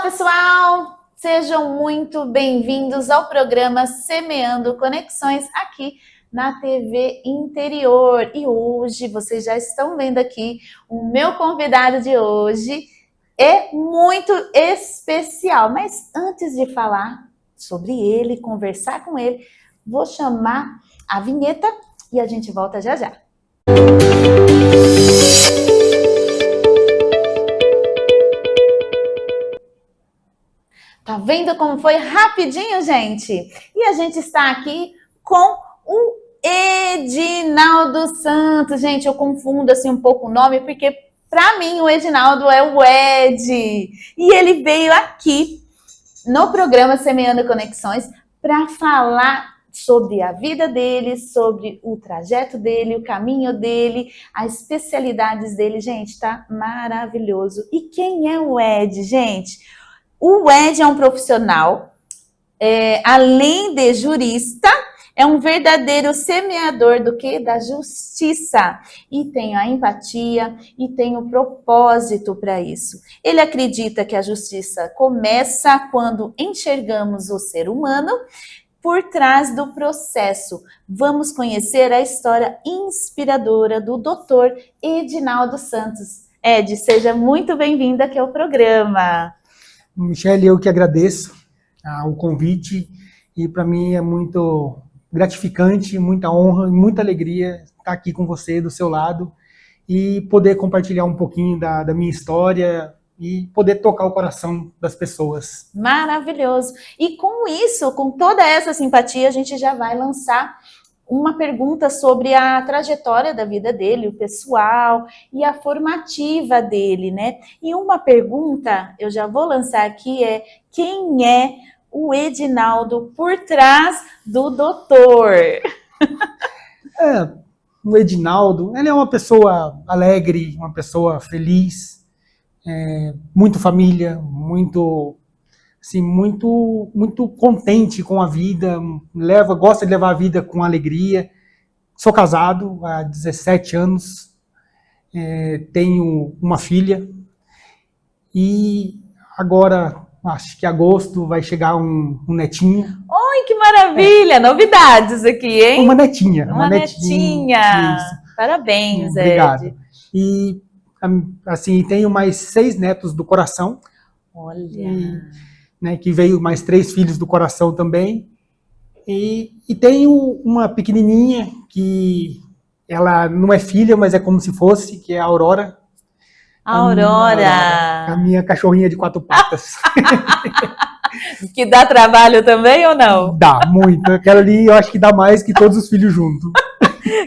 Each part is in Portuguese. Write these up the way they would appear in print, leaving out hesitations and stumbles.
pessoal! Sejam muito bem-vindos ao programa Semeando Conexões aqui na TV Interior. E hoje, vocês já estão vendo aqui, o meu convidado de hoje é muito especial. Mas antes de falar sobre ele, conversar com ele, vou chamar a vinheta e a gente volta já já. Tá vendo como foi rapidinho, gente? E a gente está aqui com o Edinaldo Santos. Gente, eu confundo assim um pouco o nome, porque para mim o Edinaldo é o Ed. E ele veio aqui no programa Semeando Conexões para falar sobre a vida dele, sobre o trajeto dele, o caminho dele, as especialidades dele. Gente, tá maravilhoso. E quem é o Ed, gente? O Ed é um profissional, além de jurista, é um verdadeiro semeador do quê? Da justiça. E tem a empatia e tem o propósito para isso. Ele acredita que a justiça começa quando enxergamos o ser humano por trás do processo. Vamos conhecer a história inspiradora do Dr. Edinaldo Santos. Ed, seja muito bem-vindo aqui ao programa. Michele, eu que agradeço o convite e para mim é muito gratificante, muita honra e muita alegria estar aqui com você, do seu lado, e poder compartilhar um pouquinho da minha história e poder tocar o coração das pessoas. Maravilhoso! E com isso, com toda essa simpatia, a gente já vai lançar uma pergunta sobre a trajetória da vida dele, o pessoal e a formativa dele, né? E uma pergunta, eu já vou lançar aqui, quem é o Edinaldo por trás do doutor? O Edinaldo, ele é uma pessoa alegre, uma pessoa feliz, muito família, muito contente com a vida, gosta de levar a vida com alegria. Sou casado há 17 anos, tenho uma filha e agora, acho que em agosto, vai chegar um netinho. Oi, que maravilha! Novidades aqui, hein? Uma netinha. Uma netinha! Isso. Parabéns, obrigado. Ed. E, assim, tenho mais 6 netos do coração. Olha... que veio mais 3 filhos do coração também, e tenho uma pequenininha, que ela não é filha, mas é como se fosse, que é a Aurora. A minha cachorrinha de 4 patas. Que dá trabalho também ou não? Dá, muito. Aquela ali eu acho que dá mais que todos os filhos juntos.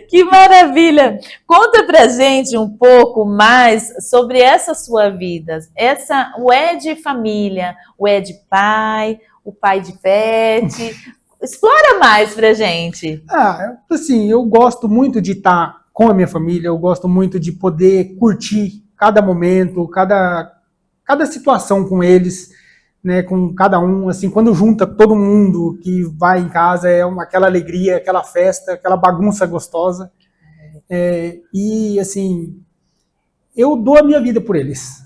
Que maravilha! Conta pra gente um pouco mais sobre essa sua vida. O Ed família, o Ed pai, o pai de pet. Explora mais pra gente. Assim, eu gosto muito de estar com a minha família, eu gosto muito de poder curtir cada momento, cada situação com eles, né, com cada um, assim, quando junta todo mundo que vai em casa, aquela alegria, aquela festa, aquela bagunça gostosa, e assim, eu dou a minha vida por eles.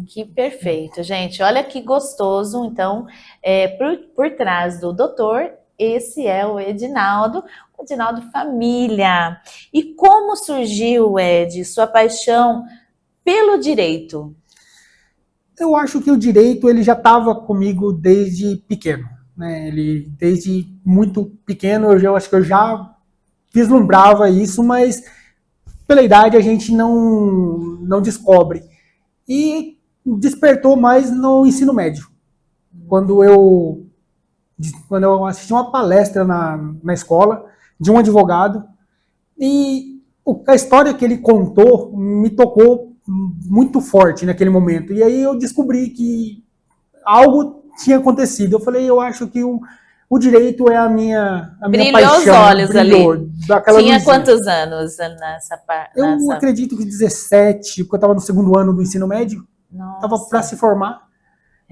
Que perfeito, gente, olha que gostoso. Então, por trás do doutor, esse é o Edinaldo família. E como surgiu, Ed, sua paixão pelo direito? Eu acho que o direito ele já estava comigo desde pequeno, né? Desde muito pequeno eu acho que eu já vislumbrava isso, mas pela idade a gente não descobre. E despertou mais no ensino médio, quando eu assisti uma palestra na escola de um advogado, e a história que ele contou me tocou muito forte naquele momento. E aí eu descobri que algo tinha acontecido. Eu falei, eu acho que o direito é a minha paixão. Brilhou os olhos ali. Tinha luzinha. Quantos anos nessa parte? Eu acredito que 17, porque eu estava no 2º ano do ensino médio. Estava para se formar.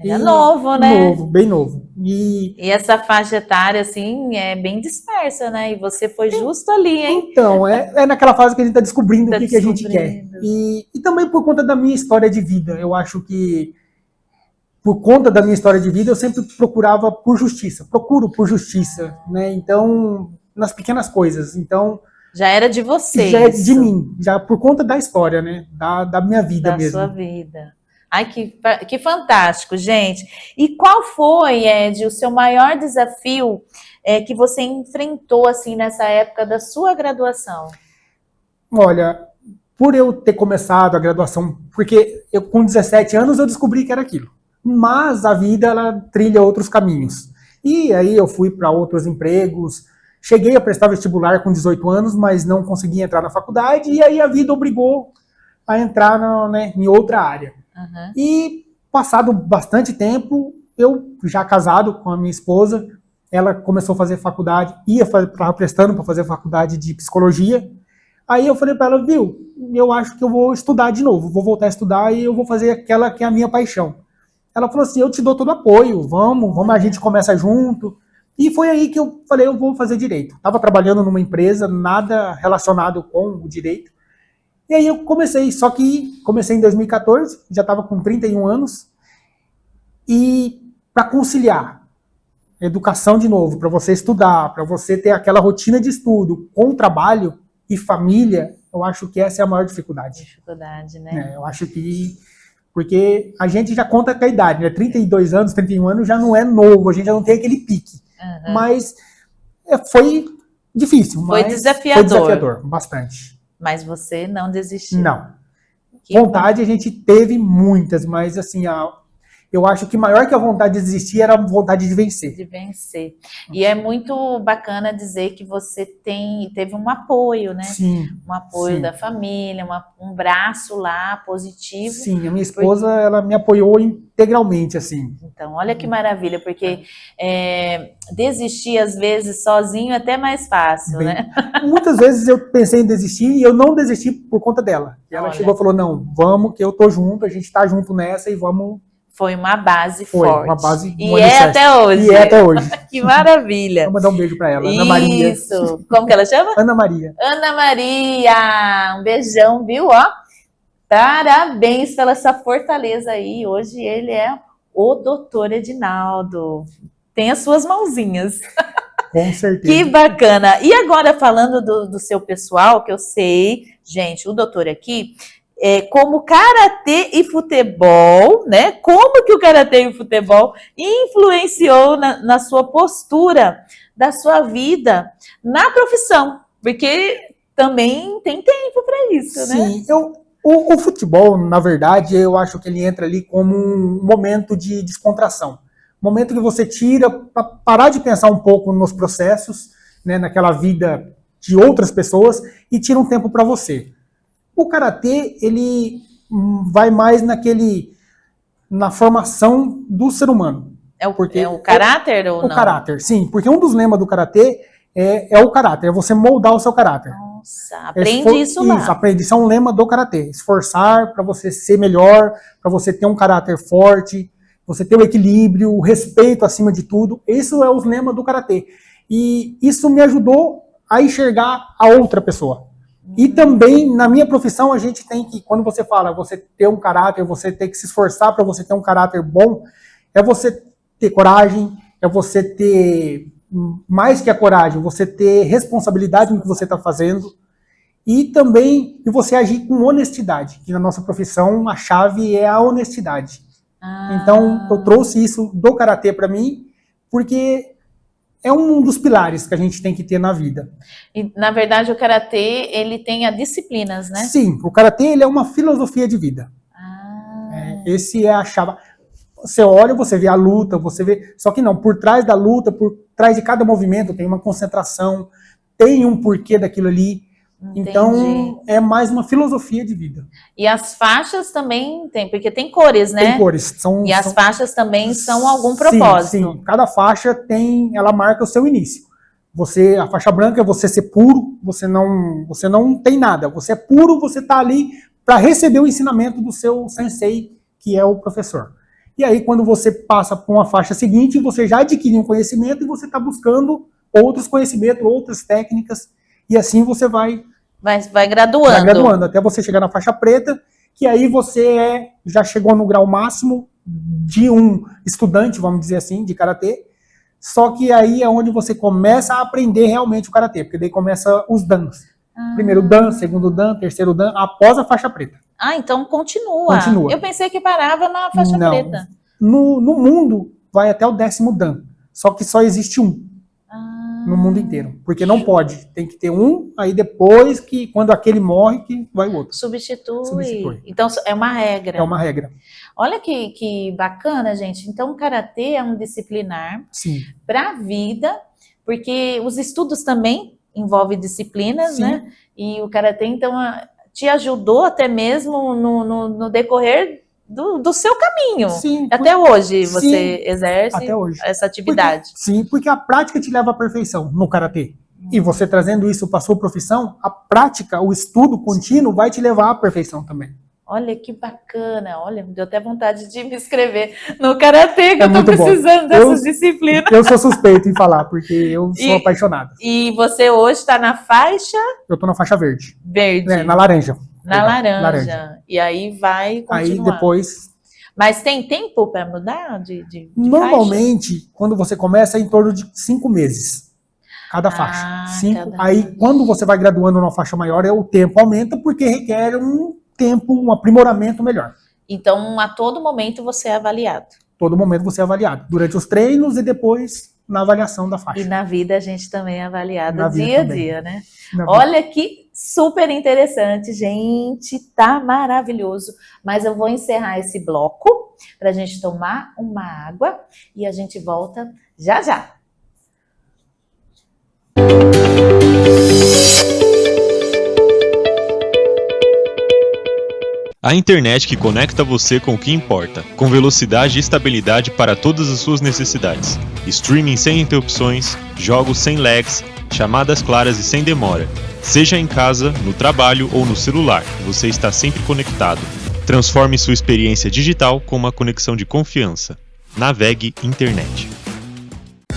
Era novo, né? Novo, bem novo. E essa faixa etária, assim, é bem dispersa, né? E você foi justo ali, hein? Então, é naquela fase que a gente está descobrindo o que a gente quer. E também por conta da minha história de vida. Eu acho que por conta da minha história de vida, eu sempre procurava por justiça. Procuro por justiça, né? Então, nas pequenas coisas. Então, já era de você já é isso. de mim, já por conta da história, né? Da minha vida mesmo. Da sua vida. Ai, que fantástico, gente. E qual foi, Ed, o seu maior desafio que você enfrentou, assim, nessa época da sua graduação? Olha, por eu ter começado a graduação, porque eu com 17 anos eu descobri que era aquilo. Mas a vida, ela trilha outros caminhos. E aí eu fui para outros empregos, cheguei a prestar vestibular com 18 anos, mas não consegui entrar na faculdade, e aí a vida obrigou a entrar em outra área. Uhum. E passado bastante tempo, eu já casado com a minha esposa, ela começou a fazer faculdade, estava prestando para fazer faculdade de psicologia. Aí eu falei para ela, viu, eu acho que eu vou estudar de novo, vou voltar a estudar e eu vou fazer aquela que é a minha paixão. Ela falou assim, eu te dou todo o apoio, vamos, a gente começa junto. E foi aí que eu falei, eu vou fazer direito. Estava trabalhando numa empresa, nada relacionado com o direito. E aí eu comecei, só que comecei em 2014, já estava com 31 anos, e para conciliar educação de novo, para você estudar, para você ter aquela rotina de estudo com trabalho e família, eu acho que essa é a maior dificuldade. Dificuldade, né? Eu acho que, porque a gente já conta com a idade, né? 32 anos, 31 anos já não é novo, a gente já não tem aquele pique. Uhum. Mas foi difícil. Foi desafiador. Foi desafiador, bastante. Mas você não desistiu. Não. Vontade a gente teve muitas, mas assim, eu acho que maior que a vontade de desistir era a vontade de vencer. De vencer. E é muito bacana dizer que você teve um apoio, né? Sim. Um apoio sim. da família, um braço lá positivo. Sim, a minha esposa, ela me apoiou integralmente, assim. Então, olha que maravilha, porque desistir às vezes sozinho é até mais fácil, né? Muitas vezes eu pensei em desistir e eu não desisti por conta dela. E ela chegou e falou, não, vamos que eu tô junto, a gente tá junto nessa e vamos... Foi uma base forte. Uma base e é até hoje. E é até hoje. Que maravilha. Vou mandar um beijo para ela, Ana Maria. Isso. Como que ela chama? Ana Maria. Ana Maria. Um beijão, viu? Ó, parabéns pela essa fortaleza aí. Hoje ele é o doutor Edinaldo. Tem as suas mãozinhas. Com certeza. Que bacana. E agora falando do seu pessoal, que eu sei, gente, o doutor aqui... como karatê e futebol, né? Como que o karatê e o futebol influenciou na sua postura da sua vida na profissão? Porque também tem tempo para isso, né? Sim, o futebol, na verdade, eu acho que ele entra ali como um momento de descontração. Um momento que você tira para parar de pensar um pouco nos processos, né, naquela vida de outras pessoas e tira um tempo para você. O karatê, ele vai mais na formação do ser humano. É o caráter ou não? O caráter, sim. Porque um dos lemas do karatê é o caráter, é você moldar o seu caráter. Nossa, aprende isso lá. Isso, aprende. Isso é um lema do karatê. Esforçar para você ser melhor, para você ter um caráter forte, você ter o equilíbrio, o respeito acima de tudo. Isso é os lemas do karatê. E isso me ajudou a enxergar a outra pessoa. E também, na minha profissão, a gente tem que, quando você fala, você ter um caráter, você tem que se esforçar para você ter um caráter bom, é você ter coragem, é você ter, mais que a coragem, você ter responsabilidade no que você está fazendo, e também você agir com honestidade, que na nossa profissão a chave é a honestidade. Então, eu trouxe isso do karatê para mim, porque... é um dos pilares que a gente tem que ter na vida. E, na verdade, o karatê, ele tem as disciplinas, né? Sim, o karatê ele é uma filosofia de vida. Esse é a chave. Você olha, você vê a luta, você vê... Só que não, por trás da luta, por trás de cada movimento tem uma concentração, tem um porquê daquilo ali. Entendi. Então, é mais uma filosofia de vida. E as faixas também tem, porque tem cores, né? Tem cores. As faixas também são algum propósito. Sim. Cada faixa ela marca o seu início. A faixa branca é você ser puro, você não tem nada. Você é puro, você está ali para receber o ensinamento do seu sensei, que é o professor. E aí, quando você passa para uma faixa seguinte, você já adquiriu um conhecimento e você está buscando outros conhecimentos, outras técnicas. E assim você vai graduando. Vai graduando, até você chegar na faixa preta, que aí você já chegou no grau máximo de um estudante, vamos dizer assim, de karatê. Só que aí é onde você começa a aprender realmente o karatê, porque daí começa os dans. Primeiro dan, segundo dan, terceiro dan, após a faixa preta. Então continua. Continua. Eu pensei que parava na faixa preta. No mundo vai até o 10º dan, só que só existe um no mundo inteiro, porque não pode, tem que ter um, aí depois que quando aquele morre que vai o outro. Substitui. Então é uma regra. É uma regra. Olha que bacana, gente. Então o karatê é um disciplinar para a vida, porque os estudos também envolvem disciplinas, né? E o karatê então te ajudou até mesmo no decorrer do seu caminho. Sim, até hoje você exerce até hoje. Essa atividade. Porque a prática te leva à perfeição no karatê. E você trazendo isso para a sua profissão, a prática, o estudo contínuo vai te levar à perfeição também. Olha que bacana, olha, me deu até vontade de me inscrever no karatê, que eu tô precisando dessas disciplinas. Eu sou suspeito em falar, porque eu sou apaixonado. E você hoje está na faixa? Eu tô na faixa verde. Verde. Na laranja. Na laranja. E aí vai continuar. Aí depois... Mas tem tempo para mudar de Normalmente, faixa? Quando você começa, é em torno de 5 meses. Cada faixa. 5. Aí, quando você vai graduando numa faixa maior, o tempo aumenta, porque requer um aprimoramento melhor. Então, a todo momento você é avaliado. Todo momento você é avaliado. Durante os treinos e depois na avaliação da faixa. E na vida a gente também é avaliado dia a dia, né? Olha que super interessante, gente. Tá maravilhoso. Mas eu vou encerrar esse bloco para a gente tomar uma água e a gente volta já já. A internet que conecta você com o que importa, com velocidade e estabilidade para todas as suas necessidades. Streaming sem interrupções, jogos sem lags, chamadas claras e sem demora. Seja em casa, no trabalho ou no celular, você está sempre conectado. Transforme sua experiência digital com uma conexão de confiança. Navegue Internet.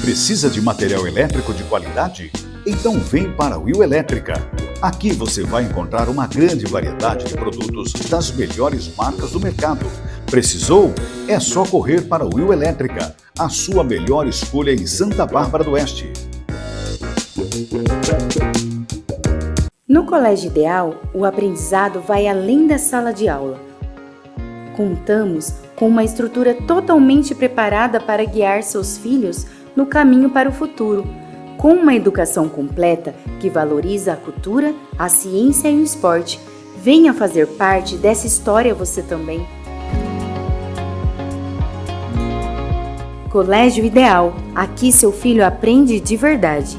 Precisa de material elétrico de qualidade? Então vem para a Will Elétrica. Aqui você vai encontrar uma grande variedade de produtos das melhores marcas do mercado. Precisou? É só correr para a Will Elétrica, a sua melhor escolha em Santa Bárbara do Oeste. No Colégio Ideal, o aprendizado vai além da sala de aula. Contamos com uma estrutura totalmente preparada para guiar seus filhos no caminho para o futuro, com uma educação completa que valoriza a cultura, a ciência e o esporte. Venha fazer parte dessa história você também. Colégio Ideal. Aqui seu filho aprende de verdade.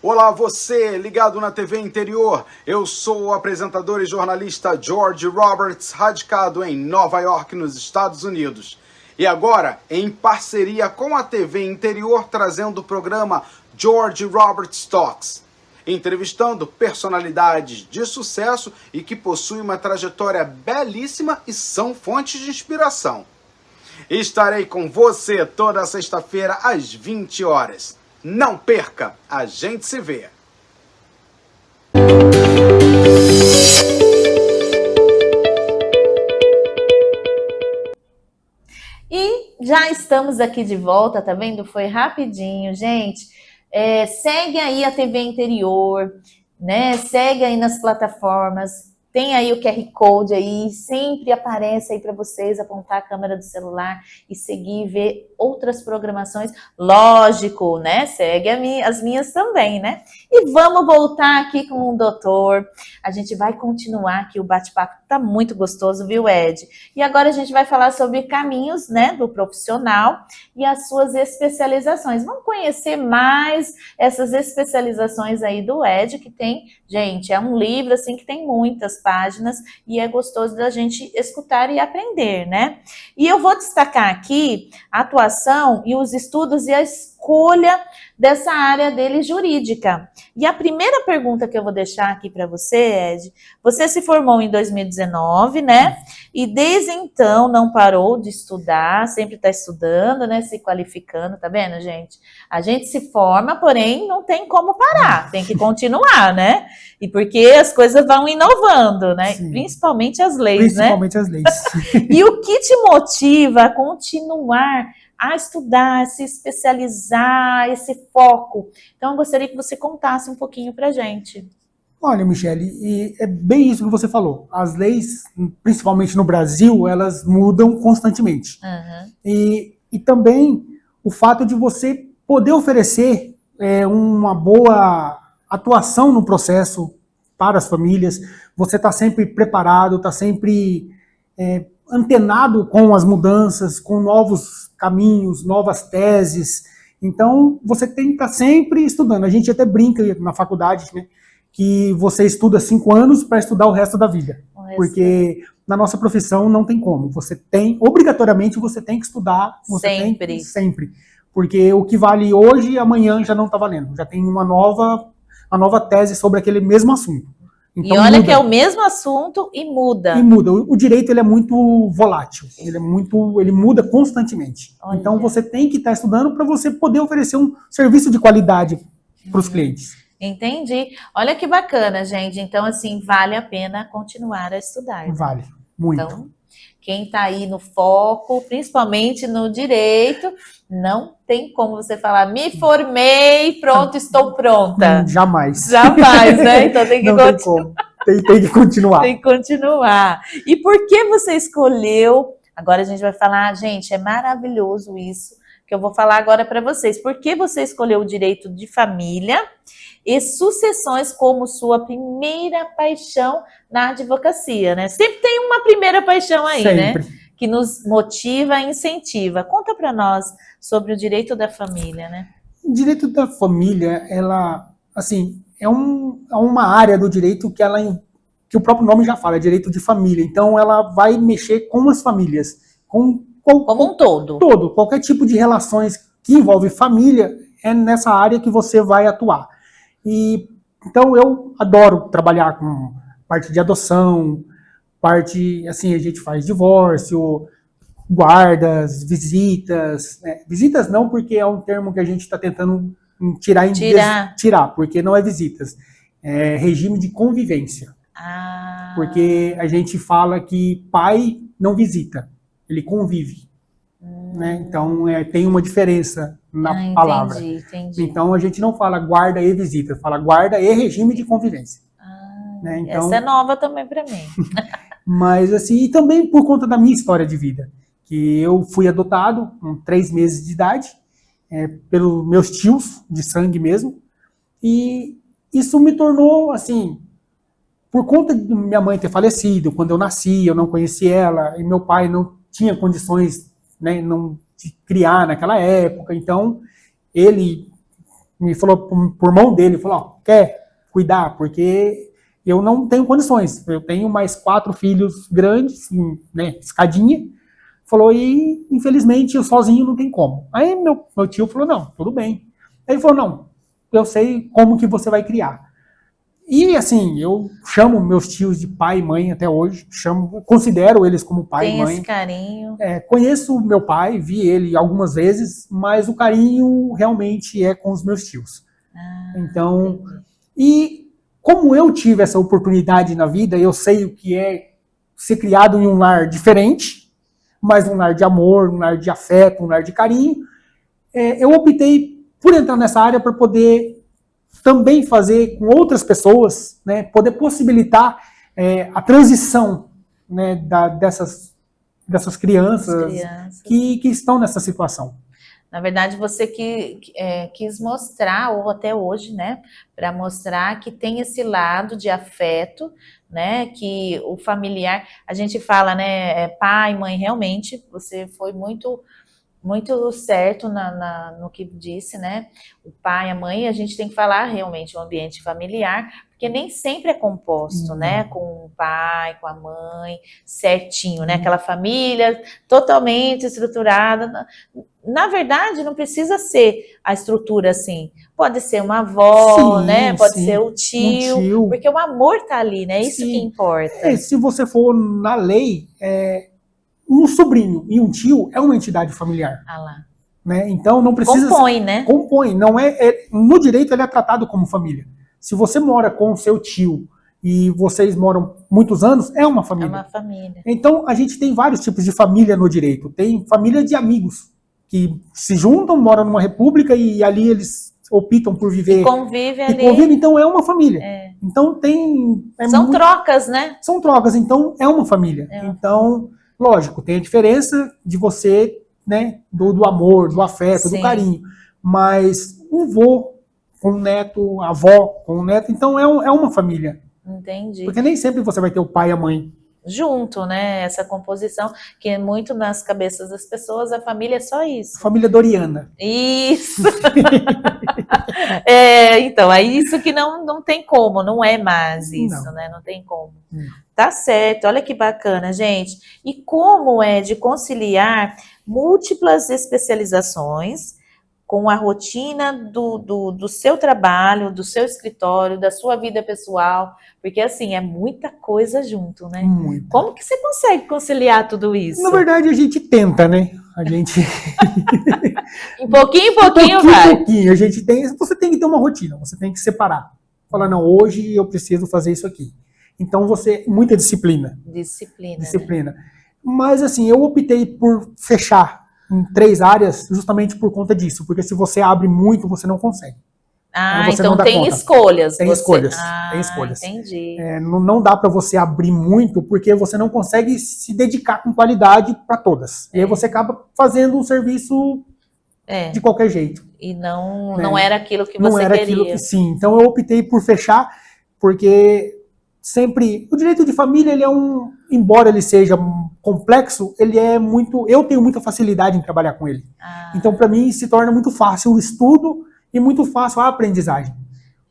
Olá, você ligado na TV Interior. Eu sou o apresentador e jornalista George Roberts, radicado em Nova York, nos Estados Unidos. E agora, em parceria com a TV Interior, trazendo o programa George Roberts Talks, entrevistando personalidades de sucesso e que possuem uma trajetória belíssima e são fontes de inspiração. Estarei com você toda sexta-feira às 20 horas. Não perca, a gente se vê. E já estamos aqui de volta, tá vendo? Foi rapidinho, gente. Segue aí a TV Interior, né? Segue aí nas plataformas. Tem aí o QR Code aí, sempre aparece aí para vocês apontar a câmera do celular e seguir e ver outras programações. Lógico, né? Segue as minhas também, né? E vamos voltar aqui com o doutor. A gente vai continuar aqui, o bate-papo tá muito gostoso, viu, Ed? E agora a gente vai falar sobre caminhos, né, do profissional e as suas especializações. Vamos conhecer mais essas especializações aí do Ed, que tem, gente, é um livro assim que tem muitas páginas e é gostoso da gente escutar e aprender, né? E eu vou destacar aqui a atuação e os estudos e a escolha dessa área dele jurídica. E a primeira pergunta que eu vou deixar aqui para você, Ed, você se formou em 2019, né? E desde então não parou de estudar, sempre está estudando, né? Se qualificando, tá vendo, gente? A gente se forma, porém não tem como parar, tem que continuar, né? E porque as coisas vão inovando, né? Sim. Principalmente as leis, Principalmente as leis. E o que te motiva a continuar a estudar, a se especializar, esse foco? Então, eu gostaria que você contasse um pouquinho pra gente. Olha, Michele, e é bem isso que você falou. As leis, principalmente no Brasil, elas mudam constantemente. E também o fato de você poder oferecer uma boa atuação no processo para as famílias, você está sempre preparado, está sempre antenado com as mudanças, com novos caminhos, novas teses. Então, você tem que estar sempre estudando. A gente até brinca na faculdade, né, que você estuda 5 anos para estudar o resto da vida. Porque na nossa profissão não tem como. Obrigatoriamente, você tem que estudar. Sempre. Porque o que vale hoje, amanhã já não está valendo. Já tem uma nova tese sobre aquele mesmo assunto. Então, e olha muda. Que é o mesmo assunto e muda. O direito, ele é muito volátil. Ele muda constantemente. Olha. Então, você tem que estar estudando para você poder oferecer um serviço de qualidade para os clientes. Entendi. Olha que bacana, gente. Então, assim, vale a pena continuar a estudar. Vale, muito. Então, quem está aí no foco, principalmente no direito, não tem como você falar, me formei, pronto, estou pronta. Jamais. Jamais, né? Então tem que continuar. Tem que continuar. Tem que continuar. E por que você escolheu? Agora a gente vai falar, gente, é maravilhoso isso que eu vou falar agora para vocês. Por que você escolheu o direito de família e sucessões como sua primeira paixão na advocacia, né? Sempre tem uma primeira paixão aí, sempre, né? Que nos motiva e incentiva. Conta para nós sobre o direito da família, né? O direito da família, ela, assim, é uma área do direito que o próprio nome já fala, é direito de família. Então, ela vai mexer com as famílias, como um todo. Qualquer tipo de relações que envolve família, é nessa área que você vai atuar. Então, eu adoro trabalhar com parte de adoção, parte, assim, a gente faz divórcio, guardas, visitas. Visitas não, porque é um termo que a gente está tentando tirar, porque não é visitas. É regime de convivência. Porque a gente fala que pai não visita, ele convive. Né? Então, tem uma diferença na palavra. Entendi. Então, a gente não fala guarda e visita, fala guarda e regime de convivência. Né? Então, essa é nova também para mim. Mas, assim, e também por conta da minha história de vida, que eu fui adotado com 3 meses de idade, pelos meus tios, de sangue mesmo, e isso me tornou, assim, por conta de minha mãe ter falecido, quando eu nasci, eu não conheci ela, e meu pai não tinha condições, né, de criar naquela época, então ele me falou, por mão dele, falou, quer cuidar, porque eu não tenho condições, eu tenho mais 4 filhos grandes, né, escadinha, falou, e infelizmente eu sozinho não tem como. Aí meu tio falou, não, tudo bem. Aí ele falou, não, eu sei como que você vai criar. E assim, eu chamo meus tios de pai e mãe até hoje, considero eles como pai e mãe. Tem esse carinho. Conheço meu pai, vi ele algumas vezes, mas o carinho realmente é com os meus tios. Então, entendi. E como eu tive essa oportunidade na vida, eu sei o que é ser criado em um lar diferente, mas um lar de amor, um lar de afeto, um lar de carinho, eu optei por entrar nessa área para poder também fazer com outras pessoas, né, poder possibilitar a transição, né, dessas crianças que estão nessa situação. Na verdade, você quis mostrar, ou até hoje, né, para mostrar que tem esse lado de afeto, né, que o familiar, a gente fala, né, pai, mãe, realmente, você foi muito certo no que disse, né? O pai, a mãe, a gente tem que falar realmente o ambiente familiar, porque nem sempre é composto, né? Com o pai, com a mãe, certinho, né? Aquela família totalmente estruturada. Na verdade, não precisa ser a estrutura assim. Pode ser uma avó, né? Pode ser o tio, porque o amor tá ali, né? Isso que importa. Se você for na lei, um sobrinho e um tio é uma entidade familiar. Ah lá. Né? Então não precisa... Compõe, né? Compõe. Não no direito ele é tratado como família. Se você mora com o seu tio e vocês moram muitos anos, é uma família. É uma família. Então a gente tem vários tipos de família no direito. Tem família de amigos que se juntam, moram numa república e ali eles optam por viver. E convivem ali. Convivem, então é uma família. Então tem... São trocas, né? São trocas, então é uma família. Então... Lógico, tem a diferença de você, né, do amor, do afeto, do carinho. Mas o vô com o neto, a avó com o neto, então é uma família. Entendi. Porque nem sempre você vai ter o pai e a mãe. Junto, né, essa composição, que é muito nas cabeças das pessoas, a família é só isso. Família Doriana. Isso! Então, é isso que não tem como, não é mais isso, né, não tem como. Tá certo, olha que bacana, gente. E como é de conciliar múltiplas especializações com a rotina do seu trabalho, do seu escritório, da sua vida pessoal, porque assim, é muita coisa junto, né? Muito. Como que você consegue conciliar tudo isso? Na verdade, a gente tenta, né? A gente... Em pouquinho, vai. Pouquinho. A gente você tem que ter uma rotina, você tem que separar. Falar, não, hoje eu preciso fazer isso aqui. Então, muita disciplina. Disciplina. Né? Mas assim, eu optei por fechar em 3 áreas justamente por conta disso, porque se você abre muito, você não consegue. Então tem escolhas. Tem escolhas. Entendi. Não dá para você abrir muito, porque você não consegue se dedicar com qualidade para todas. E aí você acaba fazendo um serviço de qualquer jeito. E não era aquilo que você queria. Sim, então eu optei por fechar, porque sempre... O direito de família, ele embora ele seja complexo, ele é muito... Eu tenho muita facilidade em trabalhar com ele. Então, para mim, se torna muito fácil o estudo e muito fácil a aprendizagem.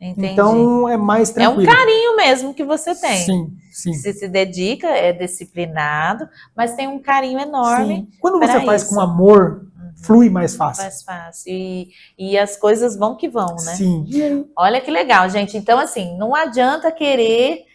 Entendi. Então, é mais tranquilo. É um carinho mesmo que você tem. Sim. Você se dedica, é disciplinado, mas tem um carinho enorme. Sim. Quando você faz com amor, flui mais fácil. Mais fácil. E as coisas vão que vão, né? Sim. Olha que legal, gente. Então, assim, não adianta querer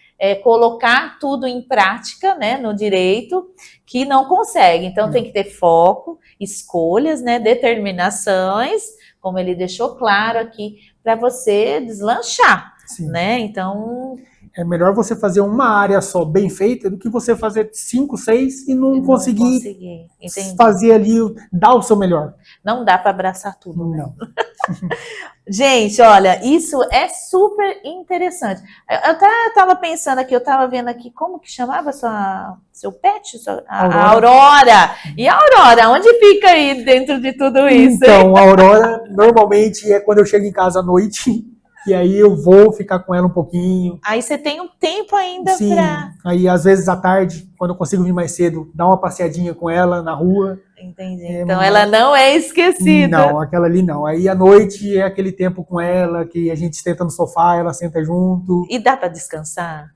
colocar tudo em prática, né, no direito, que não consegue. Então, tem que ter foco, escolhas, né, determinações, como ele deixou claro aqui, para você deslanchar, né? Então... É melhor você fazer uma área só bem feita do que você fazer 5, 6 e não conseguir fazer ali, dar o seu melhor. Não dá para abraçar tudo. Não. Gente, olha, isso é super interessante. Eu até estava pensando aqui, eu estava vendo aqui, como que chamava seu pet? A Aurora. E a Aurora, onde fica aí dentro de tudo isso? Então, a Aurora normalmente é quando eu chego em casa à noite, e aí eu vou ficar com ela um pouquinho. Aí você tem um tempo ainda Sim, aí às vezes à tarde, quando eu consigo vir mais cedo, dar uma passeadinha com ela na rua. Entendi. Então ela não é esquecida. Não, aquela ali não. Aí à noite é aquele tempo com ela, que a gente senta no sofá, ela senta junto. E dá para descansar?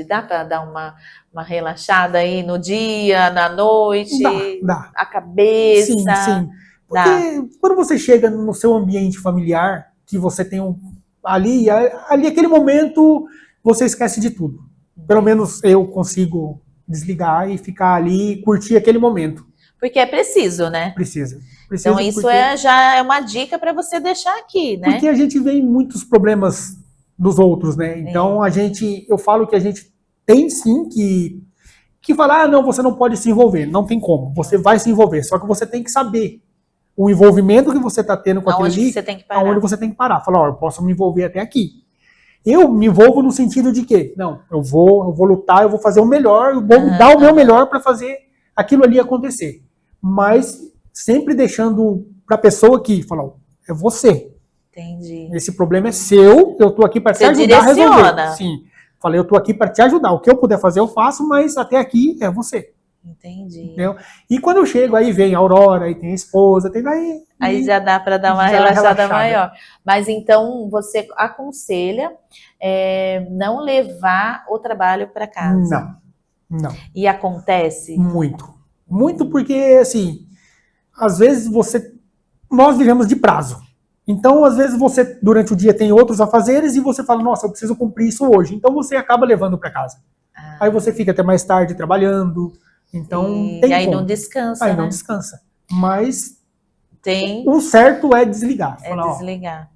Dá para dar uma relaxada aí no dia, na noite? Dá. A cabeça? Sim. Porque quando você chega no seu ambiente familiar, que você tem ali aquele momento, você esquece de tudo. Pelo menos eu consigo desligar e ficar ali e curtir aquele momento. Porque é preciso, né? Precisa. Então isso já é uma dica para você deixar aqui, né? Porque a gente vê muitos problemas dos outros, né? Então eu falo que a gente tem sim que falar, não, você não pode se envolver. Não tem como. Você vai se envolver. Só que você tem que saber o envolvimento que você está tendo com aquilo ali, você tem que parar. aonde você tem que parar. Falar, eu posso me envolver até aqui. Eu me envolvo no sentido de que, não, eu vou lutar, eu vou fazer o melhor, eu vou dar o meu melhor para fazer aquilo ali acontecer. Mas sempre deixando para a pessoa que fala, é você. Entendi. Esse problema é seu, eu tô aqui para te ajudar a resolver. Sim. Falei, eu tô aqui para te ajudar. O que eu puder fazer, eu faço, mas até aqui é você. Entendi. Entendeu? E quando eu chego, aí vem a Aurora, aí tem a esposa, tem aí já dá para dar uma relaxada maior. Mas então você aconselha não levar o trabalho para casa? Não. E acontece? Muito porque, assim, às vezes nós vivemos de prazo. Então, às vezes você, durante o dia, tem outros afazeres e você fala, nossa, eu preciso cumprir isso hoje. Então você acaba levando para casa. Aí você fica até mais tarde trabalhando. Então, e aí não descansa, Aí não descansa. Mas tem... o certo é desligar. Desligar.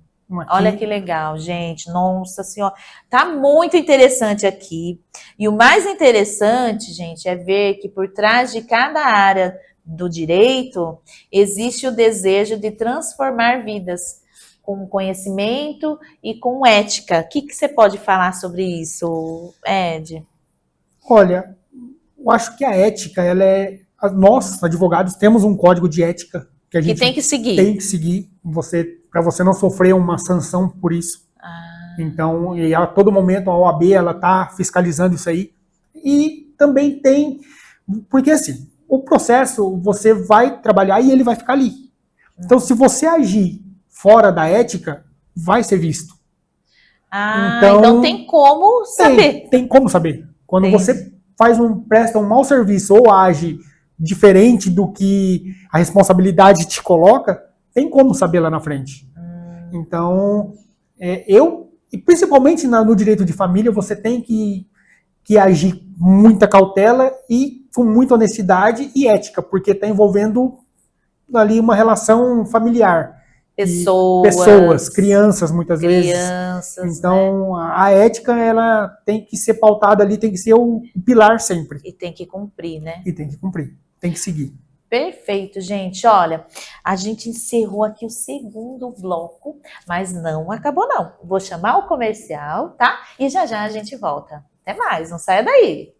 Olha que legal, gente. Nossa Senhora. Tá muito interessante aqui. E o mais interessante, gente, é ver que por trás de cada área do direito existe o desejo de transformar vidas com conhecimento e com ética. O que você pode falar sobre isso, Ed? Olha, eu acho que a ética, nós, advogados, temos um código de ética que a gente tem que seguir. Tem que seguir, para você não sofrer uma sanção por isso. Então, e a todo momento a OAB ela está fiscalizando isso aí. E também tem, porque assim, o processo você vai trabalhar e ele vai ficar ali. Então, se você agir fora da ética, vai ser visto. Então tem como saber. Tem como saber. Quando você presta um mau serviço ou age diferente do que a responsabilidade te coloca, tem como saber lá na frente. Então, e principalmente no direito de família, você tem que agir com muita cautela e com muita honestidade e ética, porque está envolvendo ali uma relação familiar. Pessoas, crianças muitas vezes. Então, a ética, ela tem que ser pautada ali, tem que ser o pilar sempre. E tem que cumprir, né? E tem que cumprir, tem que seguir. Perfeito, gente. Olha, a gente encerrou aqui o segundo bloco, mas não acabou não. Vou chamar o comercial, tá? E já a gente volta. Até mais, não saia daí.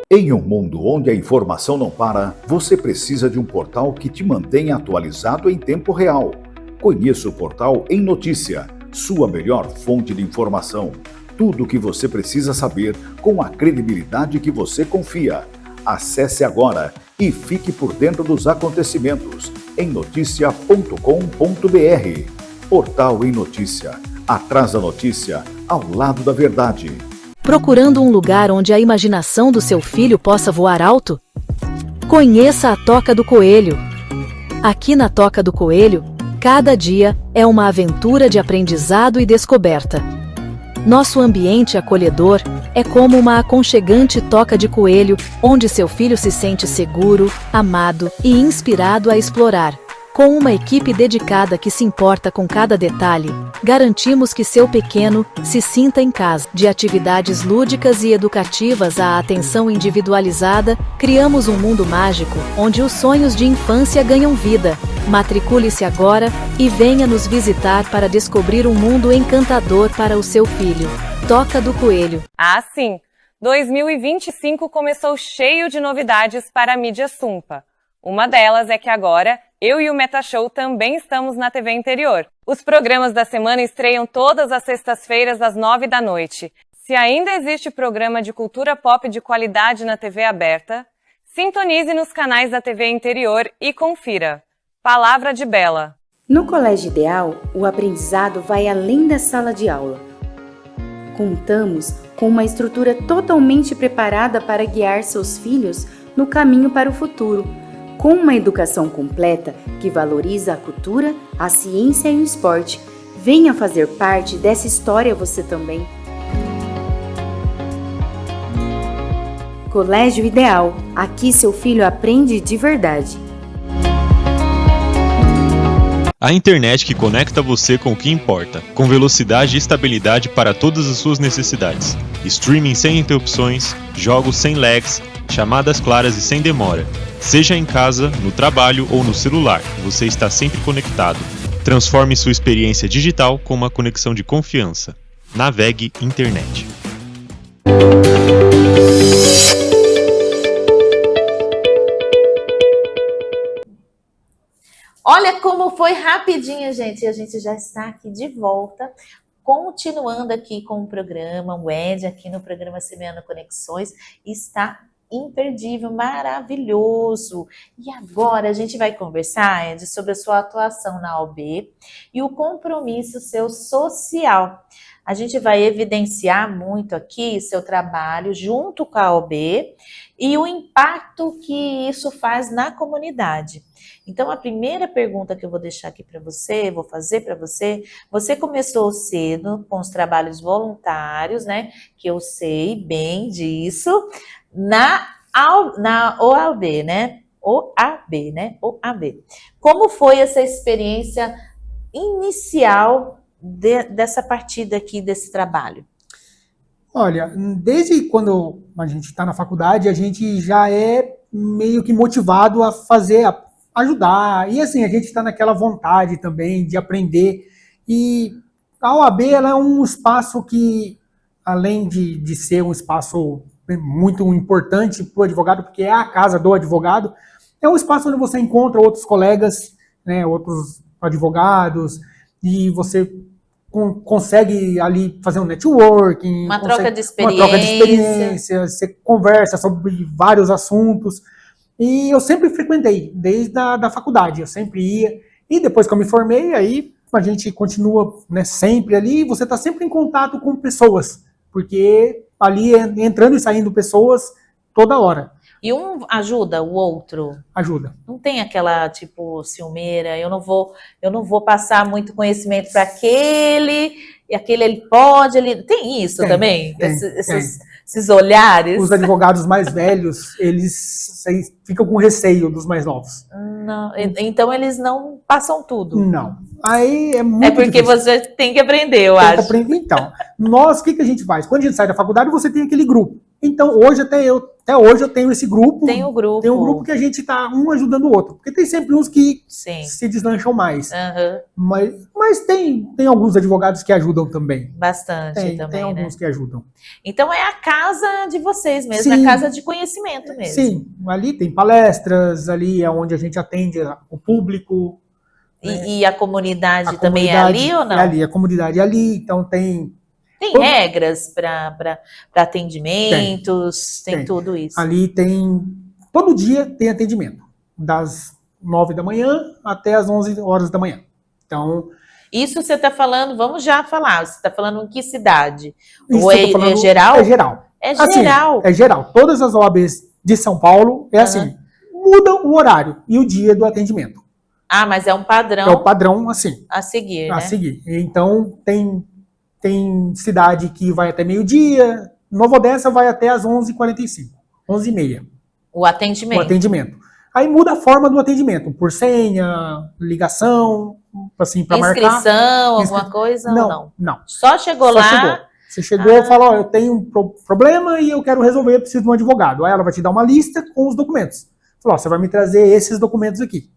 Em um mundo onde a informação não para, você precisa de um portal que te mantenha atualizado em tempo real. Conheça o portal Em Notícia, sua melhor fonte de informação. Tudo o que você precisa saber com a credibilidade que você confia. Acesse agora e fique por dentro dos acontecimentos em noticia.com.br. Portal Em Notícia. Atrás da notícia, ao lado da verdade. Procurando um lugar onde a imaginação do seu filho possa voar alto? Conheça a Toca do Coelho. Aqui na Toca do Coelho, cada dia é uma aventura de aprendizado e descoberta. Nosso ambiente acolhedor é como uma aconchegante toca de coelho, onde seu filho se sente seguro, amado e inspirado a explorar. Com uma equipe dedicada que se importa com cada detalhe, garantimos que seu pequeno se sinta em casa. De atividades lúdicas e educativas à atenção individualizada, criamos um mundo mágico onde os sonhos de infância ganham vida. Matricule-se agora e venha nos visitar para descobrir um mundo encantador para o seu filho. Toca do Coelho. Ah, sim! 2025 começou cheio de novidades para a mídia Sumpa. Uma delas é que agora, eu e o Metashow também estamos na TV Interior. Os programas da semana estreiam todas as sextas-feiras às 9 da noite. Se ainda existe programa de cultura pop de qualidade na TV aberta, sintonize nos canais da TV Interior e confira. Palavra de Bela. No Colégio Ideal, o aprendizado vai além da sala de aula. Contamos com uma estrutura totalmente preparada para guiar seus filhos no caminho para o futuro, com uma educação completa que valoriza a cultura, a ciência e o esporte. Venha fazer parte dessa história você também. Colégio Ideal. Aqui seu filho aprende de verdade. A internet que conecta você com o que importa, com velocidade e estabilidade para todas as suas necessidades. Streaming sem interrupções, jogos sem lags, chamadas claras e sem demora. Seja em casa, no trabalho ou no celular, você está sempre conectado. Transforme sua experiência digital com uma conexão de confiança. Navegue Internet. Olha como foi rapidinho, gente. E a gente já está aqui de volta, continuando aqui com o programa. O Ed aqui no programa Semeando Conexões está imperdível, maravilhoso. E agora a gente vai conversar, Ed, sobre a sua atuação na OAB e o compromisso seu social. A gente vai evidenciar muito aqui seu trabalho junto com a OAB e o impacto que isso faz na comunidade. Então, a primeira pergunta que eu vou deixar aqui para você, vou fazer para você, você começou cedo com os trabalhos voluntários, né? Que eu sei bem disso, na OAB, né? OAB, né? OAB. Como foi essa experiência inicial dessa partida aqui, desse trabalho? Olha, desde quando a gente está na faculdade, a gente já é meio que motivado a fazer, a ajudar. E assim, a gente está naquela vontade também de aprender. E a OAB, ela é um espaço que, além de ser um espaço muito importante para o advogado, porque é a casa do advogado, é um espaço onde você encontra outros colegas, né, outros advogados, e você consegue ali fazer um networking, uma troca de experiência, você conversa sobre vários assuntos. E eu sempre frequentei, desde a faculdade, eu sempre ia. E depois que eu me formei, aí a gente continua, né, sempre ali, você está sempre em contato com pessoas, porque ali entrando e saindo pessoas toda hora. E um ajuda o outro? Ajuda. Não tem aquela, tipo, ciumeira, eu não vou passar muito conhecimento para aquele, e aquele ele pode, ele... Tem isso também? Esses olhares? Os advogados mais velhos, eles ficam com receio dos mais novos. Não, então eles não passam tudo? Não. Aí é muito porque difícil. Você tem que aprender, eu acho. Então, nós, o que a gente faz? Quando a gente sai da faculdade, você tem aquele grupo. Então, hoje até hoje eu tenho esse grupo. Tem um grupo. Tem um grupo que a gente tá um ajudando o outro. Porque tem sempre uns que se deslancham mais. Mas tem alguns advogados que ajudam também. Bastante também, tem alguns que ajudam. Então é a casa de vocês mesmo, a casa de conhecimento mesmo. Sim, ali tem palestras, ali é onde a gente atende o público. E a comunidade também é ali ou não? É ali, a comunidade é ali, então tem... Tem regras para atendimentos, tem tudo isso. Ali tem, todo dia tem atendimento, das 9 da manhã até as 11 horas da manhã. Então... Isso você está falando, vamos já falar, você está falando em que cidade? Ou é geral? É geral. É geral. Assim, é geral. Todas as OABs de São Paulo é assim, mudam o horário e o dia do atendimento. Ah, mas é um padrão. É o padrão, assim. A seguir, A seguir. Então, tem cidade que vai até meio-dia, Nova Odessa vai até as 11h45, 11h30. O atendimento. O atendimento. Aí muda a forma do atendimento, por senha, ligação, assim, para marcar. Inscrição, alguma coisa ou não? Não. Só chegou lá. Você chegou e falou, eu tenho um problema e eu quero resolver, eu preciso de um advogado. Aí ela vai te dar uma lista com os documentos. Falou, você vai me trazer esses documentos aqui.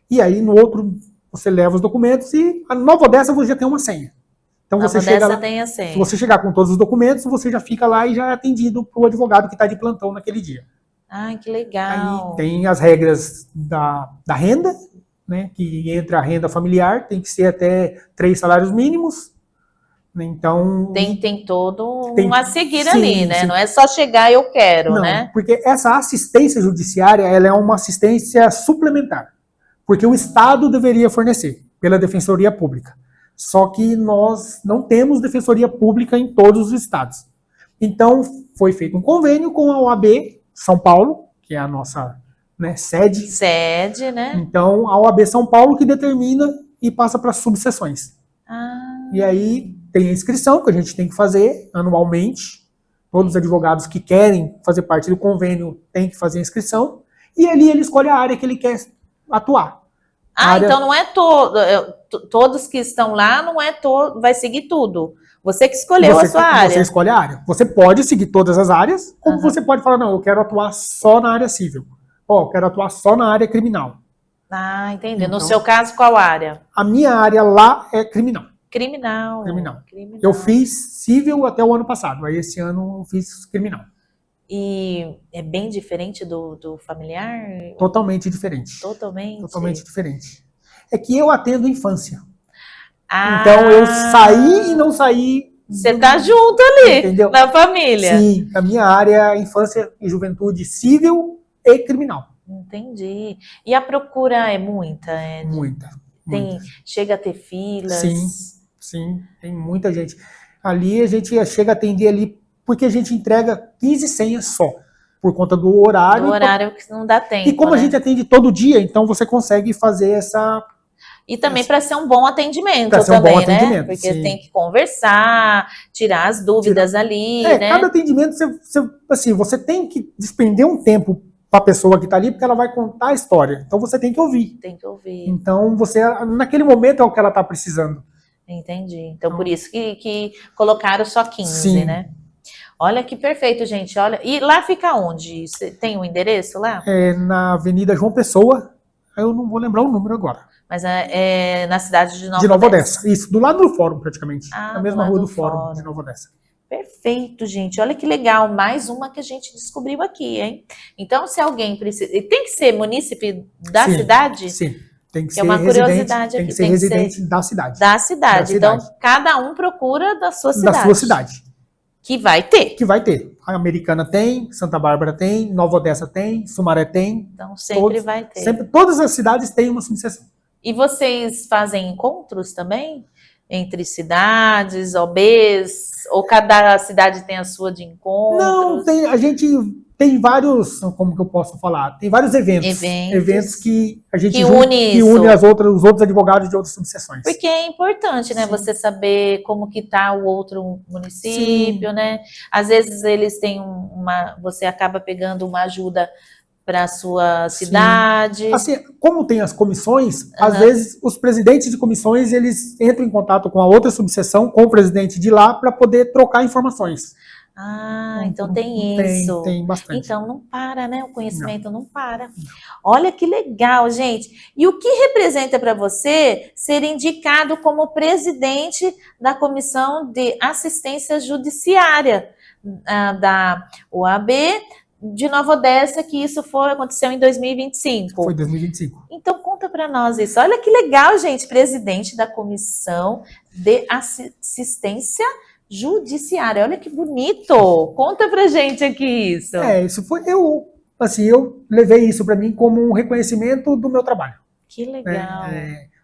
E aí no outro você leva os documentos e a Nova Odessa você já tem uma senha. Então você chega lá, tem a senha. se você chegar com todos os documentos, você já fica lá e já é atendido para o advogado que está de plantão naquele dia. Ai, que legal. Aí tem as regras da renda, né? Que entra a renda familiar, tem que ser até 3 salários mínimos. Então... Tem todo a seguir ali, né? Sim. Não é só chegar e eu quero, né? Porque essa assistência judiciária, ela é uma assistência suplementar. Porque o Estado deveria fornecer, pela Defensoria Pública. Só que nós não temos Defensoria Pública em todos os estados. Então, foi feito um convênio com a OAB São Paulo, que é a nossa, né, sede. Sede, né? Então, a OAB São Paulo que determina e passa para as subseções. E aí, tem a inscrição que a gente tem que fazer anualmente. Todos os advogados que querem fazer parte do convênio têm que fazer a inscrição. E ali ele escolhe a área que ele quer atuar. Então não é todos que estão lá, não é vai seguir tudo. Você que escolheu a sua área. Você escolhe a área. Você pode seguir todas as áreas, como você pode falar, não, eu quero atuar só na área civil. ó, quero atuar só na área criminal. Ah, entendi. Então, No seu caso, qual área? A minha área lá é criminal. Criminal. Eu fiz civil até o ano passado, aí esse ano eu fiz criminal. E é bem diferente do familiar? Totalmente diferente. Totalmente Diferente. É que eu atendo infância. Ah, Então eu saí e não saí. Você tá junto ali, entendeu? na família. Sim, a minha área é infância e juventude civil e criminal. Entendi. E a procura é muita? Muita. Chega a ter filas? Sim, tem muita gente. Ali a gente chega a atender ali porque a gente entrega 15 senhas só, por conta do horário. Do horário que não dá tempo. E como a gente atende todo dia, então você consegue fazer essa... E também para ser um bom atendimento Pra ser um também, bom né? atendimento, Porque sim. tem que conversar, tirar as dúvidas ali, né? Cada atendimento, você tem que despender um tempo para a pessoa que está ali, porque ela vai contar a história. Então você tem que ouvir. Tem que ouvir. Então você, naquele momento, é o que ela está precisando. Entendi. Então por isso que colocaram só 15, né? Olha que perfeito, gente. Olha. E lá fica onde? Você tem um endereço lá? É na Avenida João Pessoa. Eu não vou lembrar o número agora. Mas é na cidade de Nova Odessa. Isso, do lado do fórum, praticamente. Na mesma rua do fórum de Nova Odessa. Perfeito, gente. Olha que legal. Mais uma que a gente descobriu aqui, hein? Então, se alguém precisa... Tem que ser munícipe da cidade? Sim. Tem que ser uma curiosidade aqui. Tem que ser residente da cidade. Da cidade. Então, cada um procura da sua cidade. Da sua cidade. Que vai ter. Que vai ter. A Americana tem, Santa Bárbara tem, Nova Odessa tem, Sumaré tem. Então, sempre vai ter. Todas as cidades têm uma subseção. E vocês fazem encontros também? Entre cidades, OBs? Ou cada cidade tem a sua de encontros? Não, a gente tem vários, como que eu posso falar? Tem vários eventos. Eventos que a gente une os outros advogados de outras subseções. Porque é importante, né? Sim. Você saber como que tá o outro município, né? Às vezes eles têm você acaba pegando uma ajuda para a sua cidade. Assim, como tem as comissões, às vezes os presidentes de comissões, eles entram em contato com a outra subseção, com o presidente de lá, para poder trocar informações. Ah, então tem isso. Tem bastante. Então não para, né? O conhecimento não para. Olha que legal, gente. E o que representa para você ser indicado como presidente da Comissão de Assistência Judiciária da OAB de Nova Odessa, que isso aconteceu em 2025. Foi 2025. Então conta para nós isso. Olha que legal, gente, presidente da Comissão de Assistência Judiciária. Olha que bonito. Conta pra gente aqui isso. Isso foi eu levei isso para mim como um reconhecimento do meu trabalho. Que legal.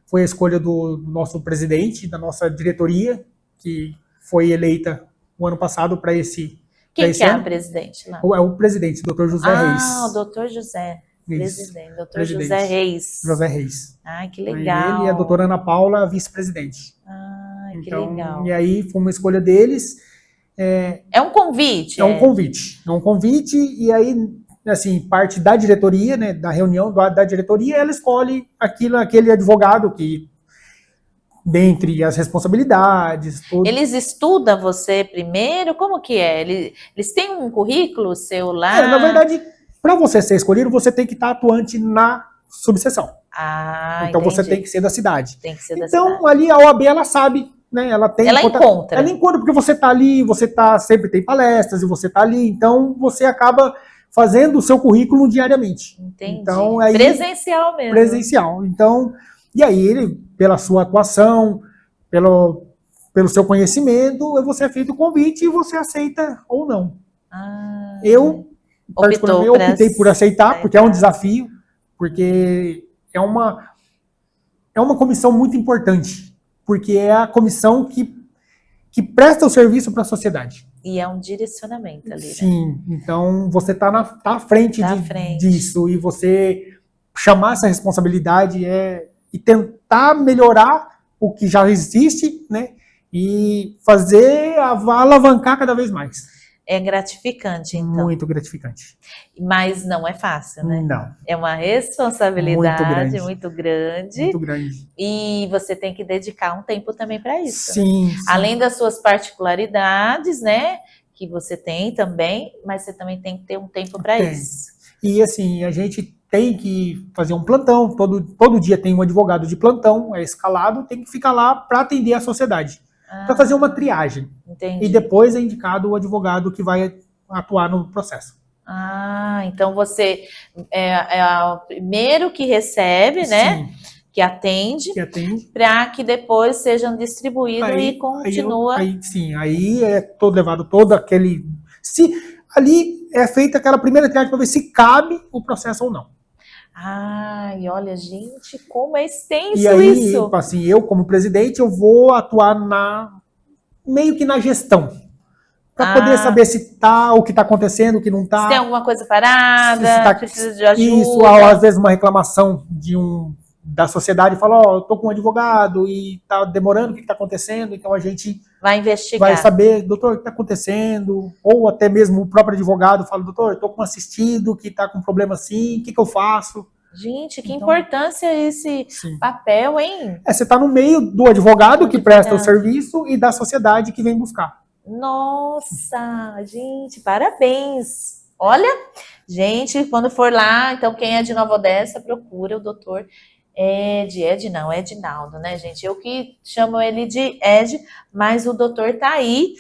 Foi a escolha do nosso presidente, da nossa diretoria, que foi eleita o ano passado para esse Quem que é o presidente lá? É o presidente, Dr. José Reis. Ah, o Dr. José. Presidente, Dr. Presidente. José Reis. José Reis. Ai, que legal. Ele e a doutora Ana Paula, vice-presidente. Que legal. E aí foi uma escolha deles. É um convite? É um convite, e aí, assim, parte da diretoria, né, da reunião da diretoria, ela escolhe aquele advogado que, dentre as responsabilidades... Tudo. Eles estudam você primeiro? Como que é? Eles têm um currículo seu lá? Na verdade, para você ser escolhido, você tem que estar atuante na subseção. Então entendi. você tem que ser da cidade. Tem que ser da cidade. Então ali a OAB, ela sabe, né? Ela encontra. Ela encontra porque você está ali, sempre tem palestras e você está ali. Então você acaba fazendo o seu currículo diariamente. Entendi. Então, aí, presencial mesmo. Presencial. Então, e aí ele, pela sua atuação, pelo seu conhecimento, você é feito o convite e você aceita ou não. Eu optei por aceitar, porque é um desafio, porque é uma comissão muito importante, porque é a comissão que presta o serviço para a sociedade. E é um direcionamento ali. Sim, né? Então você está à frente disso, e você chamar essa responsabilidade e tentar melhorar o que já existe, né? E fazer alavancar cada vez mais. É gratificante, então. Muito gratificante. Mas não é fácil, né? Não. É uma responsabilidade muito grande. Muito grande. E você tem que dedicar um tempo também para isso. Sim. Além das suas particularidades, né? Que você tem também, mas você também tem que ter um tempo para isso. E assim, a gente tem que fazer um plantão, todo dia tem um advogado de plantão, é escalado, tem que ficar lá para atender a sociedade, para fazer uma triagem. Entendi. E depois é indicado o advogado que vai atuar no processo. Então você é o primeiro que recebe, né? Sim, Que atende, que atende. para que depois sejam distribuídos e continua. Aí é levado todo aquele... Se ali é feita aquela primeira triagem para ver se cabe o processo ou não. Ai, olha, gente, como é extenso E aí, isso. assim, eu como presidente, eu vou atuar meio que na gestão. Para poder saber se tá, o que está acontecendo, o que não está. Se tem alguma coisa parada, precisa de ajuda. Isso, às vezes uma reclamação da sociedade fala, eu tô com um advogado e tá demorando, o que está acontecendo? Então a gente vai investigar. Vai saber, doutor, o que está acontecendo? Ou até mesmo o próprio advogado fala, doutor, eu tô com um assistido que está com um problema assim, o que eu faço? Gente, que importância esse papel, hein? Você está no meio do advogado que presta o serviço e da sociedade que vem buscar. Nossa, gente, parabéns. Olha, gente, quando for lá, então quem é de Nova Odessa, procura o doutor Edinaldo, né, gente? Eu que chamo ele de Ed, mas o doutor tá aí,